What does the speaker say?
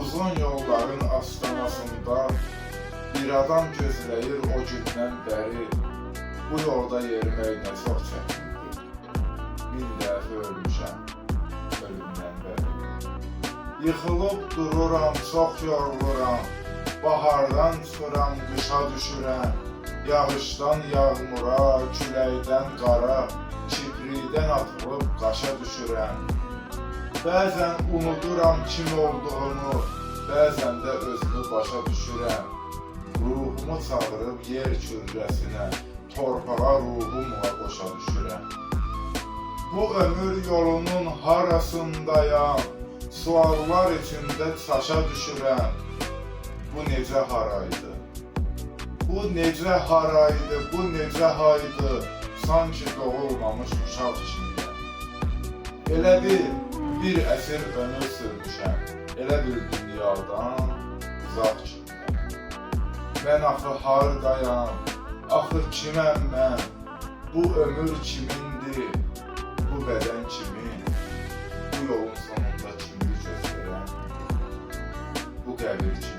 uzun yolların astanasında bir adam gözləyir o gündən bəri. Bu yolda yeriməklə çox çətindir. Min dəfə ölmüşəm ölümdən bəri. Yıxılıb dururam, çox yoruluram. Bahardan çıxıram, qışa düşürəm. Yağışdan yağmura, küləkdən qara, kiprikdən atılıb qaşa düşürəm. Bəzən unuduram kim olduğumu, bəzən də özümü başa düşürəm. Ruhumu çağırıb yer kürrəsinə, torpağa ruhumla qoşa düşürəm. Bu ömür yolunun harasındayam, suallar içində çaşa düşürəm. Bu necə haraydı? Bu necə haraydı, bu necə haydı, sanki doğulmamış uşaq içində. Elə bir əsir ömür sürmüşəm, elə bir dünyadan uzaq kimdən. Mən axı hardayam, axı kiməm mən, bu ömür kimindir, bu bədən kimin, bu yolun sonunda kimi gözləyən, bu qəbir kimin.